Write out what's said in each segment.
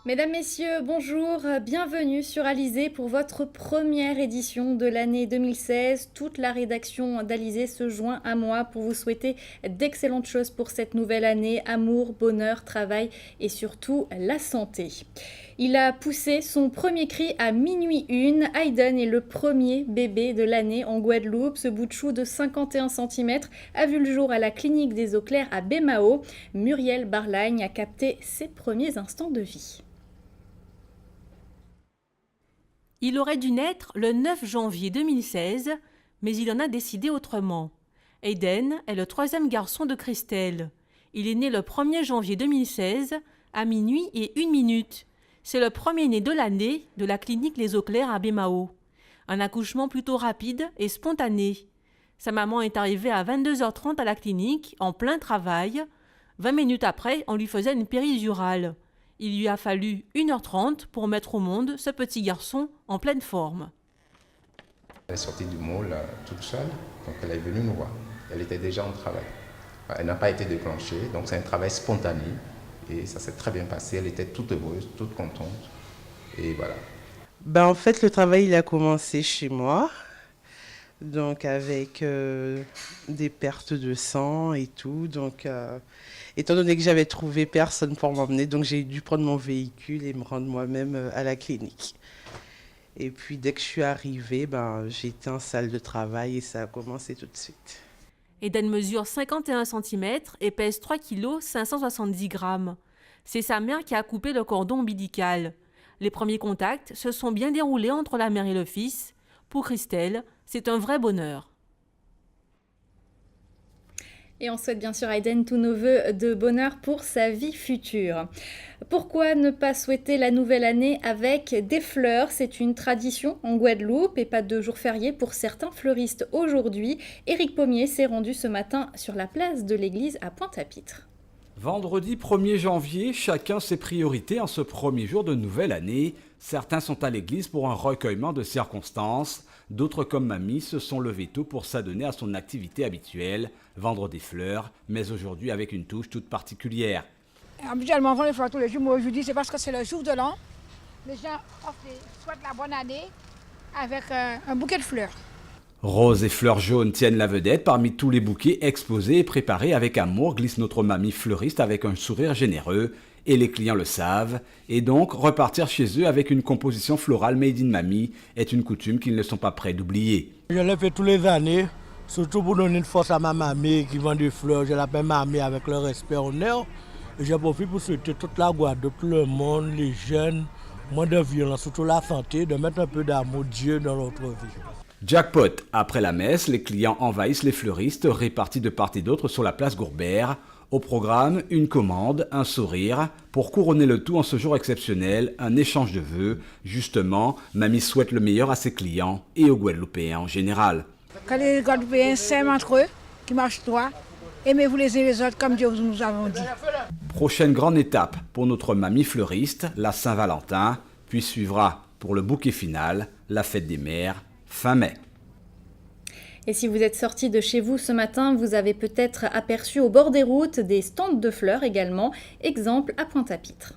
Mesdames, Messieurs, bonjour, bienvenue sur Alizé pour votre première édition de l'année 2016. Toute la rédaction d'Alizé se joint à moi pour vous souhaiter d'excellentes choses pour cette nouvelle année, amour, bonheur, travail et surtout la santé. Il a poussé son premier cri à minuit 1. Hayden est le premier bébé de l'année en Guadeloupe. Ce bout de chou de 51 cm a vu le jour à la clinique des eaux claires à Bémao. Muriel Barlagne a capté ses premiers instants de vie. Il aurait dû naître le 9 janvier 2016, mais il en a décidé autrement. Hayden est le troisième garçon de Christelle. Il est né le 1er janvier 2016, à minuit et 1 minute. C'est le premier-né de l'année de la clinique Les Eaux Claires à Bémao. Un accouchement plutôt rapide et spontané. Sa maman est arrivée à 22h30 à la clinique, en plein travail. 20 minutes après, on lui faisait une péridurale. Il lui a fallu 1h30 pour mettre au monde ce petit garçon en pleine forme. Elle est sortie du môle toute seule, donc elle est venue nous voir. Elle était déjà en travail. Elle n'a pas été déclenchée, donc c'est un travail spontané. Et ça s'est très bien passé, elle était toute heureuse, toute contente. Et voilà. En fait, le travail il a commencé chez moi, donc avec des pertes de sang et tout. Donc, étant donné que j'avais trouvé personne pour m'emmener, donc j'ai dû prendre mon véhicule et me rendre moi-même à la clinique. Et puis dès que je suis arrivée, j'étais en salle de travail et ça a commencé tout de suite. Hayden mesure 51 cm et pèse 3 kg 570 g. C'est sa mère qui a coupé le cordon ombilical. Les premiers contacts se sont bien déroulés entre la mère et le fils. Pour Christelle, c'est un vrai bonheur. Et on souhaite bien sûr à Hayden tous nos vœux de bonheur pour sa vie future. Pourquoi ne pas souhaiter la nouvelle année avec des fleurs? C'est une tradition en Guadeloupe et pas de jour férié pour certains fleuristes aujourd'hui. Éric Pommier s'est rendu ce matin sur la place de l'église à Pointe-à-Pitre. Vendredi 1er janvier, chacun ses priorités en ce premier jour de nouvelle année. Certains sont à l'église pour un recueillement de circonstances. D'autres, comme mamie, se sont levés tôt pour s'adonner à son activité habituelle, vendre des fleurs, mais aujourd'hui avec une touche toute particulière. Habituellement, on vend les fleurs tous les jours, mais aujourd'hui, c'est parce que c'est le jour de l'an. Les gens souhaitent la bonne année avec un bouquet de fleurs. Roses et fleurs jaunes tiennent la vedette parmi tous les bouquets exposés et préparés avec amour, glisse notre mamie fleuriste avec un sourire généreux. Et les clients le savent. Et donc, repartir chez eux avec une composition florale made in mamie est une coutume qu'ils ne sont pas prêts d'oublier. Je l'ai fait tous les années, surtout pour donner une force à ma mamie qui vend des fleurs. Je l'appelle mamie avec le respect et honneur. Et je profite pour souhaiter toute la Guadeloupe, tout le monde, les jeunes, moins de violence, surtout la santé, de mettre un peu d'amour Dieu dans notre vie. Jackpot. Après la messe, les clients envahissent les fleuristes répartis de part et d'autre sur la place Gourbert. Au programme, une commande, un sourire. Pour couronner le tout en ce jour exceptionnel, un échange de vœux. Justement, mamie souhaite le meilleur à ses clients et aux Guadeloupéens en général. Que les Guadeloupéens s'aiment entre eux, qui marchent droit, aimez-vous les uns les autres comme Dieu nous avons dit. Prochaine grande étape pour notre mamie fleuriste, la Saint-Valentin, puis suivra pour le bouquet final, la fête des mères, fin mai. Et si vous êtes sorti de chez vous ce matin, vous avez peut-être aperçu au bord des routes des stands de fleurs également. Exemple à Pointe-à-Pitre.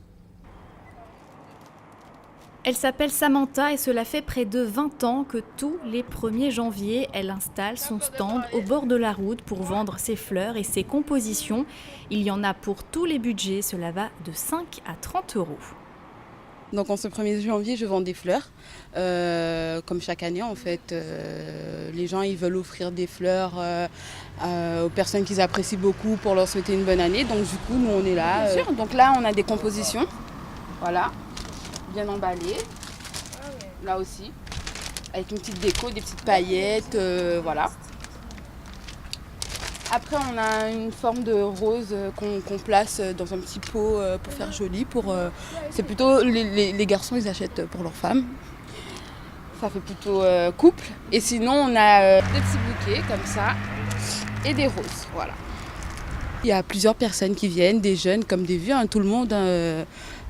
Elle s'appelle Samantha et cela fait près de 20 ans que tous les 1er janvier, elle installe son stand au bord de la route pour vendre ses fleurs et ses compositions. Il y en a pour tous les budgets, cela va de 5 à 30 euros. Donc en ce 1er janvier, je vends des fleurs. Comme chaque année, en fait, les gens ils veulent offrir des fleurs aux personnes qu'ils apprécient beaucoup pour leur souhaiter une bonne année. Donc du coup, nous on est là. Bien sûr. Donc là, on a des compositions, voilà, bien emballées. Là aussi, avec une petite déco, des petites paillettes, voilà. Après, on a une forme de rose qu'on place dans un petit pot pour faire joli. C'est plutôt les garçons, ils achètent pour leurs femmes. Ça fait plutôt couple. Et sinon, on a des petits bouquets comme ça et des roses. Voilà. Il y a plusieurs personnes qui viennent, des jeunes comme des vieux. Tout le monde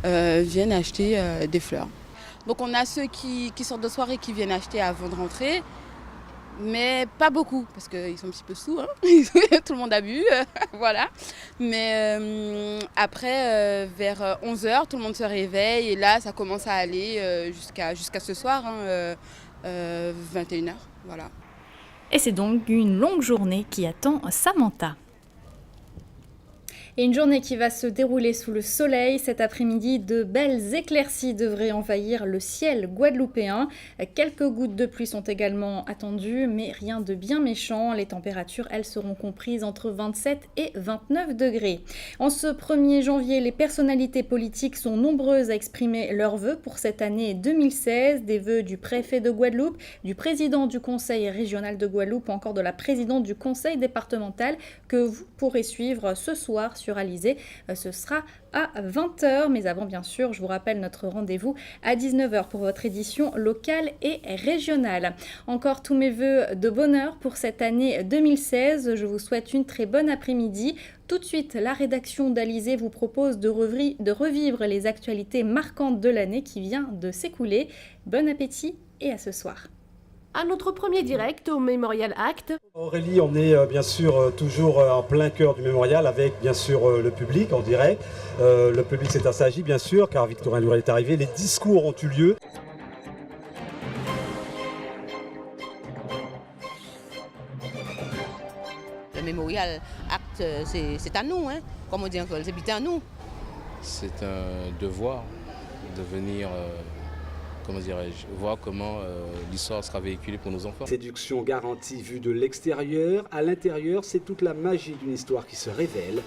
vient acheter des fleurs. Donc on a ceux qui sortent de soirée qui viennent acheter avant de rentrer. Mais pas beaucoup, parce qu'ils sont un petit peu sous, hein. Tout le monde a bu, voilà. Mais après, vers 11h, tout le monde se réveille et là, ça commence à aller jusqu'à ce soir, hein, 21h, voilà. Et c'est donc une longue journée qui attend Samantha. Et une journée qui va se dérouler sous le soleil. Cet après-midi, de belles éclaircies devraient envahir le ciel guadeloupéen. Quelques gouttes de pluie sont également attendues, mais rien de bien méchant. Les températures, elles, seront comprises entre 27 et 29 degrés. En ce 1er janvier, les personnalités politiques sont nombreuses à exprimer leurs vœux pour cette année 2016. Des vœux du préfet de Guadeloupe, du président du conseil régional de Guadeloupe, ou encore de la présidente du conseil départemental que vous pourrez suivre ce soir sur Alizé. Ce sera à 20h, mais avant bien sûr, je vous rappelle notre rendez-vous à 19h pour votre édition locale et régionale. Encore tous mes vœux de bonheur pour cette année 2016. Je vous souhaite une très bonne après-midi. Tout de suite, la rédaction d'Alizé vous propose de revivre les actualités marquantes de l'année qui vient de s'écouler. Bon appétit et à ce soir. À notre premier direct au Memorial Act. Aurélie, on est bien sûr toujours en plein cœur du Mémorial avec bien sûr le public en direct. Le public s'est assagi bien sûr car Victorin Lurel est arrivé. Les discours ont eu lieu. Le Memorial Act, c'est à nous, hein. Comme on dit encore, c'est à nous. C'est un devoir de venir... comment dirais-je, voir comment l'histoire sera véhiculée pour nos enfants. Séduction garantie vue de l'extérieur. À l'intérieur, c'est toute la magie d'une histoire qui se révèle.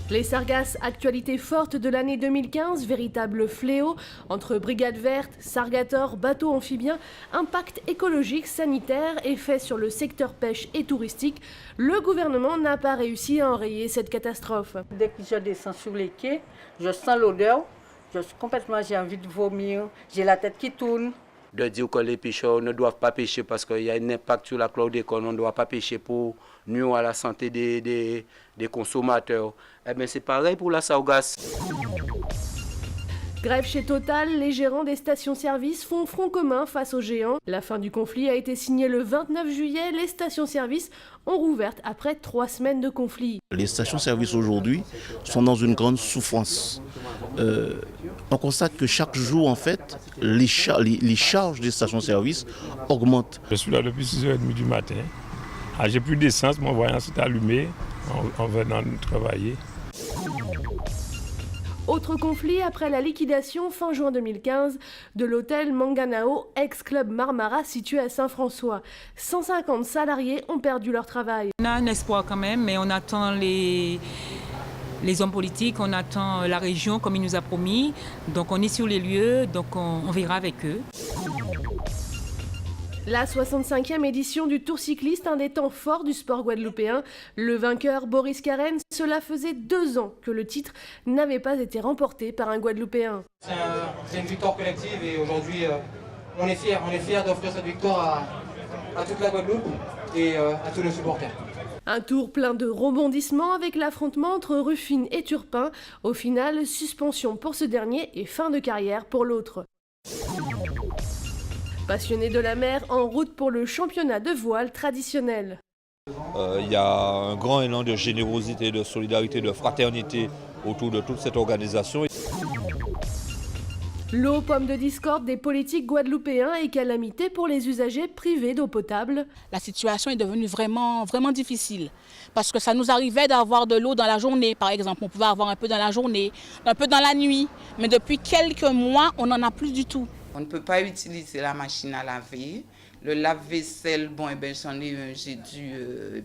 Les Sargasses, actualité forte de l'année 2015, véritable fléau entre brigades vertes, Sargator, bateaux amphibiens, impact écologique, sanitaire, effet sur le secteur pêche et touristique. Le gouvernement n'a pas réussi à enrayer cette catastrophe. Dès que je descends sur les quais, je sens l'odeur, j'ai envie de vomir, j'ai la tête qui tourne. De dire que les pêcheurs ne doivent pas pêcher parce qu'il y a un impact sur la chlordécone, on ne doit pas pêcher pour nuire à la santé des consommateurs. Eh bien c'est pareil pour la sargasse. Grève chez Total, les gérants des stations-service font front commun face aux géants. La fin du conflit a été signée le 29 juillet. Les stations-service ont rouvert après 3 semaines de conflit. Les stations-service aujourd'hui sont dans une grande souffrance. On constate que chaque jour, en fait, les charges des stations-service augmentent. Je suis là depuis 6h30 du matin. J'ai plus d'essence, mon voyant s'est allumé en venant travailler. Autre conflit après la liquidation fin juin 2015 de l'hôtel Manganao, ex-club Marmara situé à Saint-François. 150 salariés ont perdu leur travail. On a un espoir quand même, mais on attend les hommes politiques, on attend la région comme il nous a promis. Donc on est sur les lieux, donc on verra avec eux. La 65e édition du Tour cycliste, un des temps forts du sport guadeloupéen. Le vainqueur Boris Carène, cela faisait 2 ans que le titre n'avait pas été remporté par un Guadeloupéen. C'est une victoire collective et aujourd'hui on est fiers d'offrir cette victoire à toute la Guadeloupe et à tous nos supporters. Un tour plein de rebondissements avec l'affrontement entre Ruffin et Turpin. Au final, suspension pour ce dernier et fin de carrière pour l'autre. Passionné de la mer, en route pour le championnat de voile traditionnel. Il y a un grand élan de générosité, de solidarité, de fraternité autour de toute cette organisation. L'eau, pomme de discorde des politiques guadeloupéens et calamité pour les usagers privés d'eau potable. La situation est devenue vraiment difficile parce que ça nous arrivait d'avoir de l'eau dans la journée, par exemple. On pouvait avoir un peu dans la journée, un peu dans la nuit, mais depuis quelques mois, on n'en a plus du tout. On ne peut pas utiliser la machine à laver. Le lave-vaisselle, j'ai dû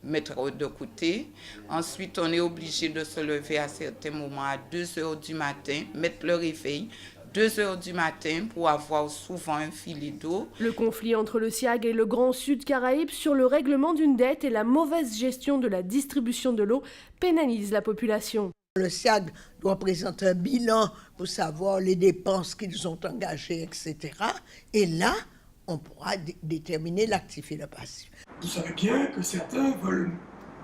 mettre de côté. Ensuite, on est obligé de se lever à certains moments à 2h du matin, mettre le réveil, 2h du matin pour avoir souvent un filet d'eau. Le conflit entre le SIAG et le Grand Sud Caraïbes sur le règlement d'une dette et la mauvaise gestion de la distribution de l'eau pénalise la population. Le SIAG doit présenter un bilan pour savoir les dépenses qu'ils ont engagées, etc. Et là, on pourra déterminer l'actif et le passif. Vous savez bien que certains veulent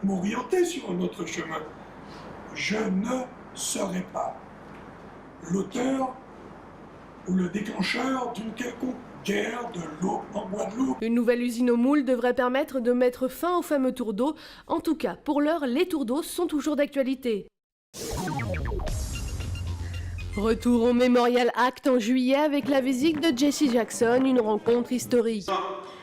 m'orienter sur un autre chemin. Je ne serai pas l'auteur ou le déclencheur d'une quelconque guerre de l'eau en Guadeloupe. Une nouvelle usine au moule devrait permettre de mettre fin aux fameux tours d'eau. En tout cas, pour l'heure, les tours d'eau sont toujours d'actualité. Retour au Memorial Act en juillet avec la visite de Jesse Jackson, une rencontre historique.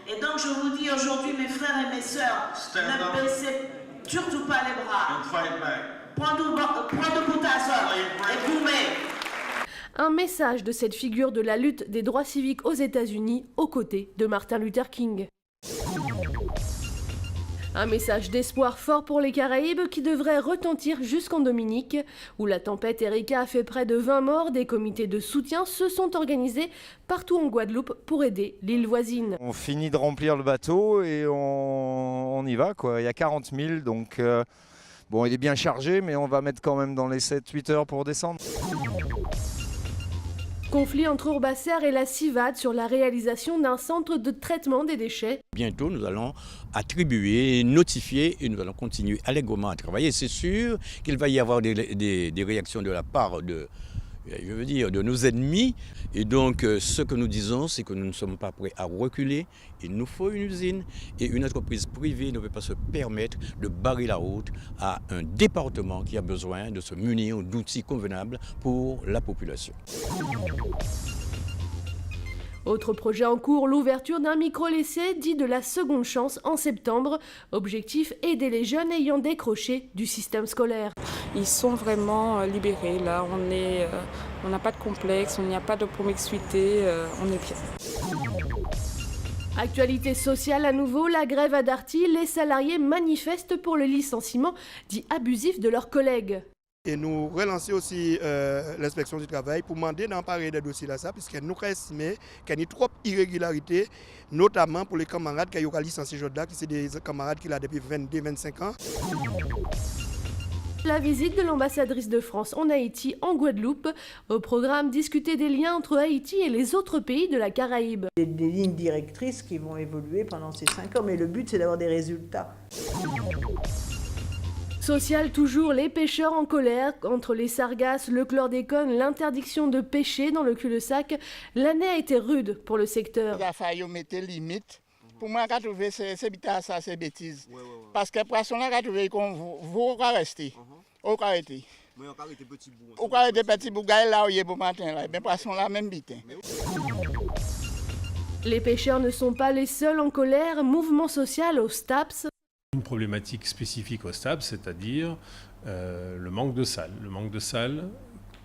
Et donc je vous dis aujourd'hui, mes frères et mes sœurs, ne baissez surtout pas les bras. Prends debout ta sœur et boumez. Un message de cette figure de la lutte des droits civiques aux États-Unis aux côtés de Martin Luther King. Un message d'espoir fort pour les Caraïbes qui devrait retentir jusqu'en Dominique, où la tempête Erika a fait près de 20 morts. Des comités de soutien se sont organisés partout en Guadeloupe pour aider l'île voisine. On finit de remplir le bateau et on y va, quoi. Il y a 40 000, donc bon, il est bien chargé, mais on va mettre quand même dans les 7-8 heures pour descendre. Conflit entre Urbacer et la CIVAD sur la réalisation d'un centre de traitement des déchets. Bientôt, nous allons attribuer, notifier et nous allons continuer allègrement à travailler. C'est sûr qu'il va y avoir des réactions de la part de nos ennemis. Et donc, ce que nous disons, c'est que nous ne sommes pas prêts à reculer. Il nous faut une usine et une entreprise privée ne peut pas se permettre de barrer la route à un département qui a besoin de se munir d'outils convenables pour la population. Autre projet en cours, l'ouverture d'un micro-lycée dit de la seconde chance en septembre. Objectif, aider les jeunes ayant décroché du système scolaire. Ils sont vraiment libérés, là, on n'a pas de complexe, on n'y a pas de promiscuité, on est bien. Actualité sociale à nouveau, la grève à Darty, les salariés manifestent pour le licenciement dit abusif de leurs collègues. Et nous relancer aussi l'inspection du travail pour demander d'emparer des dossiers là, puisque nous estimons qu'il y a trop d'irrégularités, notamment pour les camarades qui ont licencié aujourd'hui, qui sont des camarades qui ont depuis 22-25 ans. La visite de l'ambassadrice de France en Haïti, en Guadeloupe. Au programme, discuter des liens entre Haïti et les autres pays de la Caraïbe. Des lignes directrices qui vont évoluer pendant ces 5 ans, mais le but c'est d'avoir des résultats. Social toujours, les pêcheurs en colère entre les sargasses, le chlordécone, l'interdiction de pêcher dans le cul-de-sac. L'année a été rude pour le secteur. Il a fallu mettre limite. Pour moi, je trouve ça, c'est bêtise. Parce que les poissons, je trouve qu'on va rester. On va arrêter. On va arrêter petit bout, là où il est pour matin. Les poissons là, même bitin. Les pêcheurs ne sont pas les seuls en colère. Mouvement social au STAPS. Une problématique spécifique au STAPS, c'est-à-dire le manque de salles. Le manque de salles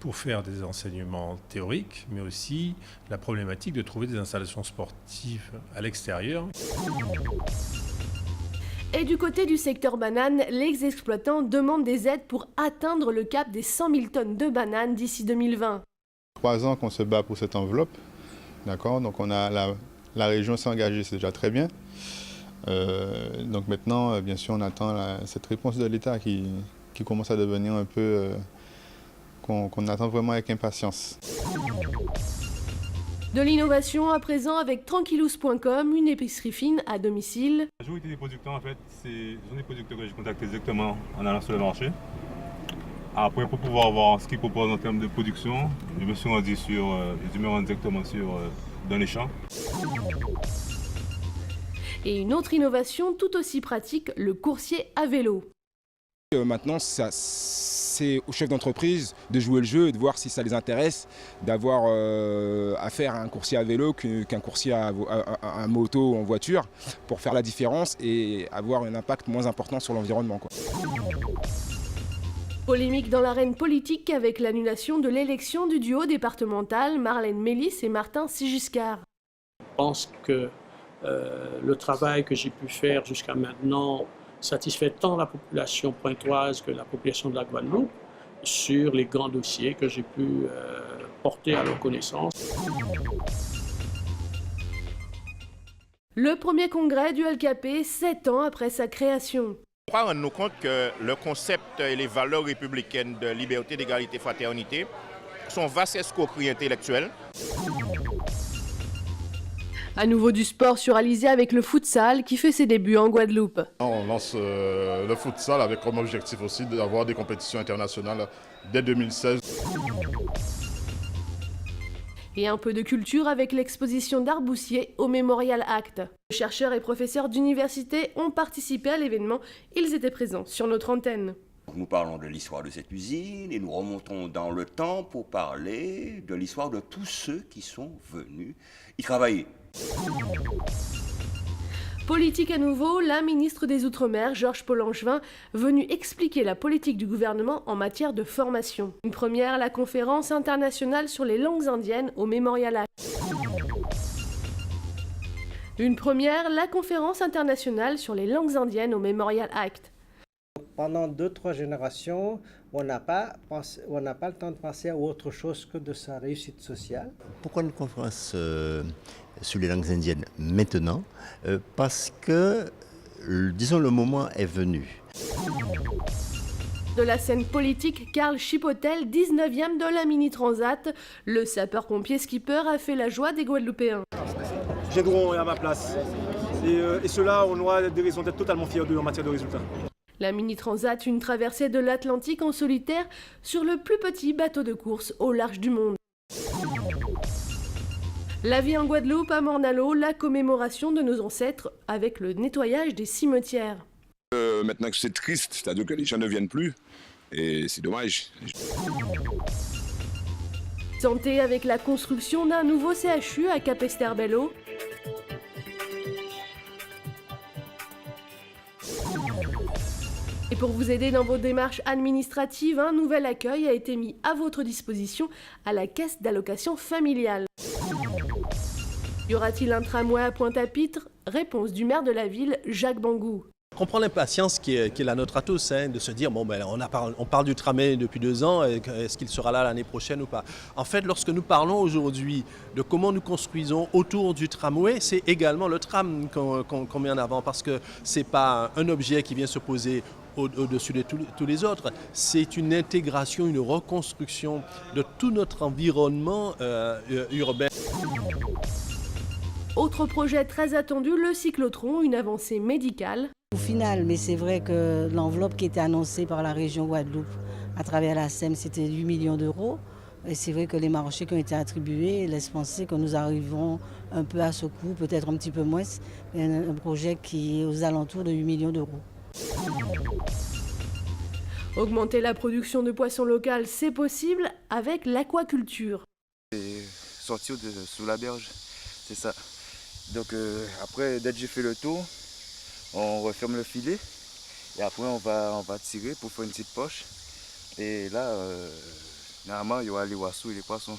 pour faire des enseignements théoriques, mais aussi la problématique de trouver des installations sportives à l'extérieur. Et du côté du secteur banane, les exploitants demandent des aides pour atteindre le cap des 100 000 tonnes de bananes d'ici 2020. 3 ans qu'on se bat pour cette enveloppe, d'accord. Donc on a la région s'est engagée, c'est déjà très bien. Donc maintenant, bien sûr, on attend cette réponse de l'État qui commence à devenir un peu... qu'on attend vraiment avec impatience. De l'innovation à présent avec Tranquillous.com, une épicerie fine à domicile. La majorité des producteurs, en fait, ce sont des producteurs que j'ai contactés directement en allant sur le marché. Après, pour pouvoir voir ce qu'ils proposent en termes de production, je me suis rendu directement dans les champs. Et une autre innovation tout aussi pratique, le coursier à vélo. Maintenant, c'est aux chefs d'entreprise de jouer le jeu et de voir si ça les intéresse, d'avoir affaire à un coursier à vélo qu'un coursier à moto ou en voiture, pour faire la différence et avoir un impact moins important sur l'environnement, quoi. Polémique dans l'arène politique avec l'annulation de l'élection du duo départemental Marlène Mélis et Martin Sigiscard. Je pense que le travail que j'ai pu faire jusqu'à maintenant satisfait tant la population pointoise que la population de la Guadeloupe sur les grands dossiers que j'ai pu porter à leur connaissance. Le premier congrès du LKP, 7 ans après sa création. On doit rendre compte que le concept et les valeurs républicaines de liberté, d'égalité, fraternité sont vastes escroqueries intellectuelles. À nouveau du sport sur Alizé avec le futsal qui fait ses débuts en Guadeloupe. On lance le futsal avec comme objectif aussi d'avoir des compétitions internationales dès 2016. Et un peu de culture avec l'exposition d'art Boussier au Memorial Act. Les chercheurs et professeurs d'université ont participé à l'événement. Ils étaient présents sur notre antenne. Nous parlons de l'histoire de cette usine et nous remontons dans le temps pour parler de l'histoire de tous ceux qui sont venus y travailler. Politique à nouveau, la ministre des Outre-mer, Georges Paul-Langevin, venue expliquer la politique du gouvernement en matière de formation. Une première, la conférence internationale sur les langues indiennes au Memorial Act. Une première, la conférence internationale sur les langues indiennes au Memorial Act. Pendant 2-3 générations, on n'a pas le temps de penser à autre chose que de sa réussite sociale. Pourquoi une conférence sur les langues indiennes maintenant? Parce que, disons, le moment est venu. De la scène politique, Karl Chipotel, 19e de la Mini Transat. Le sapeur-pompier skipper a fait la joie des Guadeloupéens. J'aideront à ma place. Et ceux-là, on aura des raisons d'être totalement fiers d'eux en matière de résultats. La Mini Transat, une traversée de l'Atlantique en solitaire sur le plus petit bateau de course au large du monde. La vie en Guadeloupe, à Morne-à-l'Eau, la commémoration de nos ancêtres avec le nettoyage des cimetières. Maintenant que c'est triste, c'est-à-dire que les gens ne viennent plus, et c'est dommage. Santé avec la construction d'un nouveau CHU à Capesterre-Belle-Eau. Et pour vous aider dans vos démarches administratives, un nouvel accueil a été mis à votre disposition à la caisse d'allocation familiale. Y aura-t-il un tramway à Pointe-à-Pitre? Réponse du maire de la ville, Jacques Bangou. Je comprends l'impatience qui est la nôtre à tous, de se dire, on parle du tramway depuis 2 ans, est-ce qu'il sera là l'année prochaine ou pas? En fait, lorsque nous parlons aujourd'hui de comment nous construisons autour du tramway, c'est également le tram qu'on met en avant, parce que ce n'est pas un objet qui vient se poser au-dessus de tous les autres. C'est une intégration, une reconstruction de tout notre environnement urbain. Autre projet très attendu, le cyclotron, une avancée médicale. Au final, mais c'est vrai que l'enveloppe qui était annoncée par la région Guadeloupe à travers la SEM, c'était 8 millions d'euros. Et c'est vrai que les marchés qui ont été attribués laissent penser que nous arriverons un peu à ce coût, peut-être un petit peu moins, un projet qui est aux alentours de 8 millions d'euros. Augmenter la production de poissons locaux, c'est possible avec l'aquaculture. Sortir sous la berge, c'est ça. Donc après, dès que j'ai fait le tour, on referme le filet et après on va tirer pour faire une petite poche. Et là, normalement, il y aura les oiseaux et les poissons.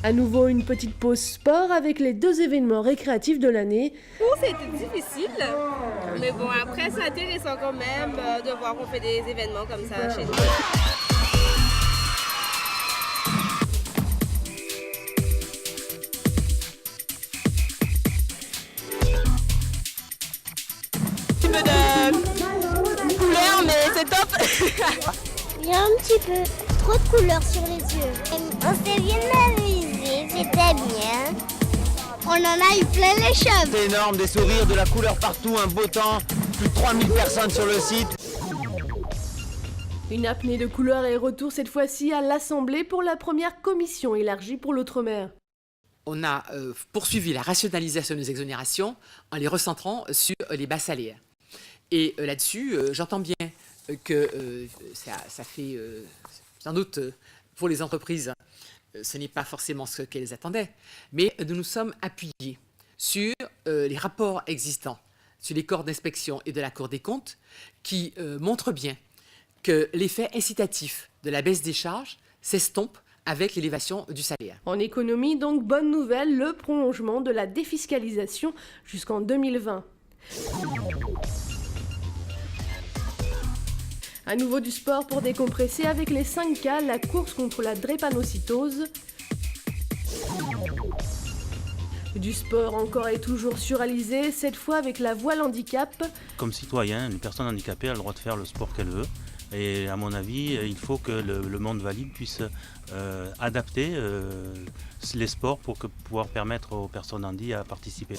À nouveau, une petite pause sport avec les 2 événements récréatifs de l'année. C'était difficile, mais bon, après, c'est intéressant quand même de voir qu'on fait des événements comme ça chez nous. Couleur, mais c'est top. Il y a un petit peu trop de couleurs sur les yeux. On s'est bien amusé, c'était bien. On en a eu plein les cheveux. C'est énorme, des sourires, de la couleur partout, un beau temps, plus de 3000 personnes sur le site. Une apnée de couleurs est retour cette fois-ci à l'Assemblée pour la première commission élargie pour l'outre-mer. On a poursuivi la rationalisation des exonérations en les recentrant sur les bas salaires. Et là-dessus, j'entends bien que ça fait sans doute pour les entreprises, ce n'est pas forcément ce qu'elles attendaient, mais nous nous sommes appuyés sur les rapports existants, sur les corps d'inspection et de la Cour des comptes, qui montrent bien que l'effet incitatif de la baisse des charges s'estompe avec l'élévation du salaire. En économie, donc, bonne nouvelle, le prolongement de la défiscalisation jusqu'en 2020. À nouveau du sport pour décompresser avec les 5K, la course contre la drépanocytose. Du sport encore et toujours surréalisé, cette fois avec la voile handicap. Comme citoyen, une personne handicapée a le droit de faire le sport qu'elle veut. Et à mon avis, il faut que le monde valide puisse adapter les sports pour pouvoir permettre aux personnes handies à participer.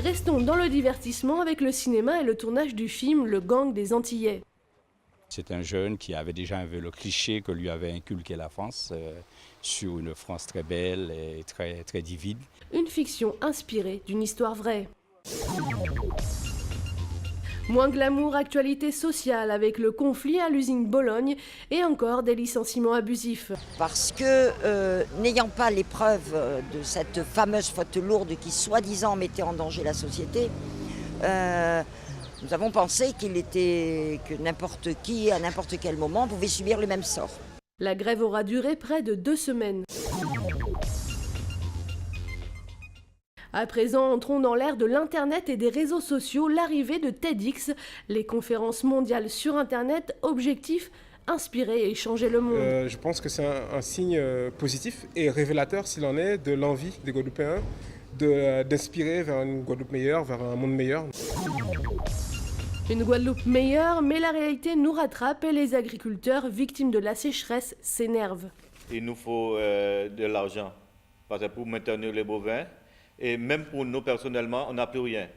Restons dans le divertissement avec le cinéma et le tournage du film Le Gang des Antillais. C'est un jeune qui avait déjà un peu le cliché que lui avait inculqué la France sur une France très belle et très, très divine. Une fiction inspirée d'une histoire vraie. Moins glamour, actualité sociale avec le conflit à l'usine Bologne et encore des licenciements abusifs. Parce que n'ayant pas les preuves de cette fameuse faute lourde qui soi-disant mettait en danger la société, nous avons pensé que n'importe qui, à n'importe quel moment, pouvait subir le même sort. La grève aura duré près de 2 semaines. À présent, entrons dans l'ère de l'Internet et des réseaux sociaux, l'arrivée de TEDx, les conférences mondiales sur Internet, objectif, inspirer et changer le monde. Je pense que c'est un signe positif et révélateur, s'il en est, de l'envie des Guadeloupéens d'inspirer vers une Guadeloupe meilleure, vers un monde meilleur. Une Guadeloupe meilleure, mais la réalité nous rattrape et les agriculteurs victimes de la sécheresse s'énervent. Il nous faut de l'argent, parce que pour maintenir les bovins, et même pour nous personnellement, on n'a plus rien.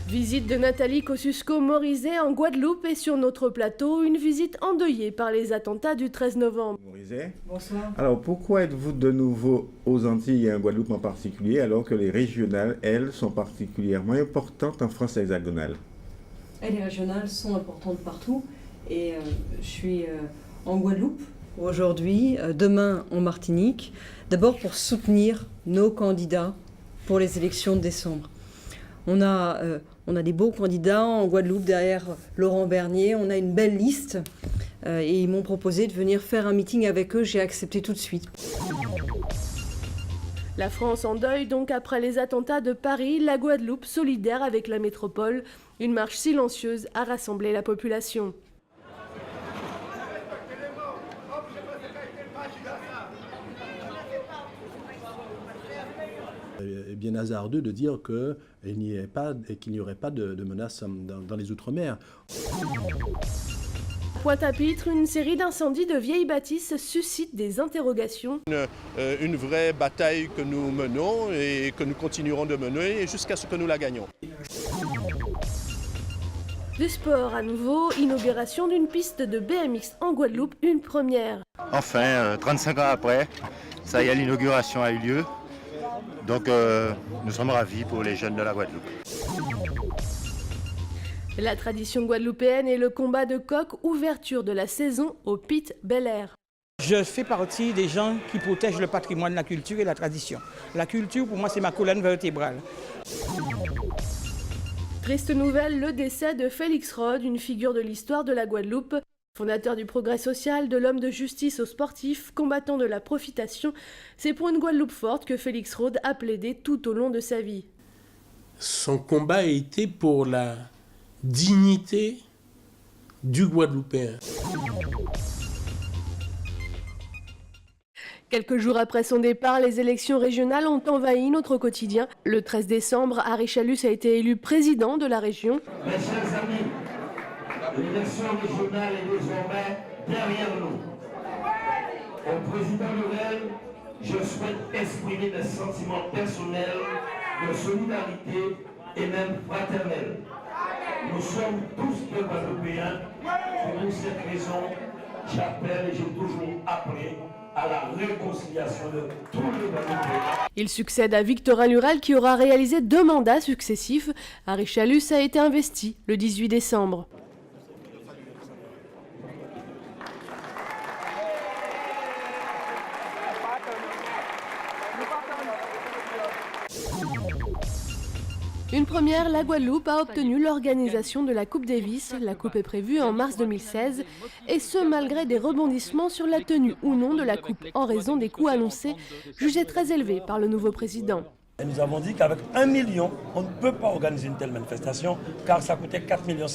Visite de Nathalie Kosciusko-Morizet en Guadeloupe et sur notre plateau, une visite endeuillée par les attentats du 13 novembre. Morizet. Bonsoir. Alors pourquoi êtes-vous de nouveau aux Antilles et en Guadeloupe en particulier, alors que les régionales, elles, sont particulièrement importantes en France hexagonale? Les régionales sont importantes partout et je suis en Guadeloupe aujourd'hui, demain en Martinique, d'abord pour soutenir nos candidats pour les élections de décembre. On a des beaux candidats en Guadeloupe derrière Laurent Bernier, on a une belle liste et ils m'ont proposé de venir faire un meeting avec eux, j'ai accepté tout de suite. La France en deuil donc après les attentats de Paris, la Guadeloupe solidaire avec la métropole, une marche silencieuse a rassemblé la population. est bien hasardeux de dire qu'il n'y aurait pas de menaces dans les Outre-mer. Pointe-à-Pitre, une série d'incendies de vieilles bâtisses suscite des interrogations. Une vraie bataille que nous menons et que nous continuerons de mener jusqu'à ce que nous la gagnions. Du sport à nouveau, inauguration d'une piste de BMX en Guadeloupe, une première. Enfin, 35 ans après, ça y est, l'inauguration a eu lieu. Donc nous sommes ravis pour les jeunes de la Guadeloupe. La tradition guadeloupéenne et le combat de coq, ouverture de la saison au Pit Bel Air. Je fais partie des gens qui protègent le patrimoine, la culture et la tradition. La culture, pour moi, c'est ma colonne vertébrale. Triste nouvelle, le décès de Félix Rode, une figure de l'histoire de la Guadeloupe. Fondateur du progrès social, de l'homme de justice aux sportifs, combattant de la profitation, c'est pour une Guadeloupe forte que Félix Rode a plaidé tout au long de sa vie. Son combat a été pour la dignité du Guadeloupéen. Quelques jours après son départ, les élections régionales ont envahi notre quotidien. Le 13 décembre, Harry Chalus a été élu président de la région. Mes chers amis, l'élection régionale est désormais derrière nous. Au président Lorel, je souhaite exprimer des sentiments personnels de solidarité et même fraternelle. Nous sommes tous des Guadeloupéens et pour cette raison, j'appelle et j'ai toujours appelé à la réconciliation de tous les Guadeloupéens. Il succède à Victorin Lurel qui aura réalisé 2 mandats successifs. Harry Chalus a été investi le 18 décembre. Une première, la Guadeloupe a obtenu l'organisation de la Coupe Davis. La coupe est prévue en mars 2016, et ce malgré des rebondissements sur la tenue ou non de la coupe en raison des coûts annoncés, jugés très élevés par le nouveau président. Et nous avons dit qu'avec 1 million, on ne peut pas organiser une telle manifestation car ça coûtait 4,5 millions.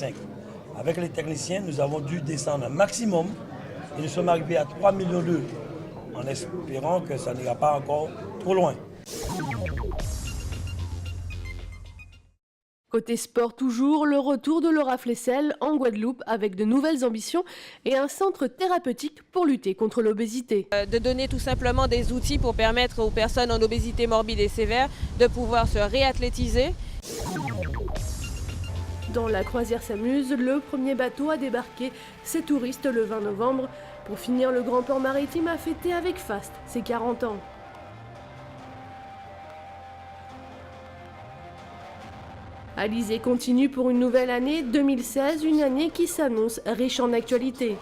Avec les techniciens, nous avons dû descendre un maximum et nous sommes arrivés à 3,2 millions en espérant que ça n'ira pas encore trop loin. Côté sport toujours, le retour de Laura Flessel en Guadeloupe avec de nouvelles ambitions et un centre thérapeutique pour lutter contre l'obésité. De donner tout simplement des outils pour permettre aux personnes en obésité morbide et sévère de pouvoir se réathlétiser. Dans la croisière s'amuse, le premier bateau a débarqué ses touristes le 20 novembre. Pour finir, le Grand Port Maritime a fêté avec faste ses 40 ans. Alizé continue pour une nouvelle année 2016, une année qui s'annonce riche en actualités.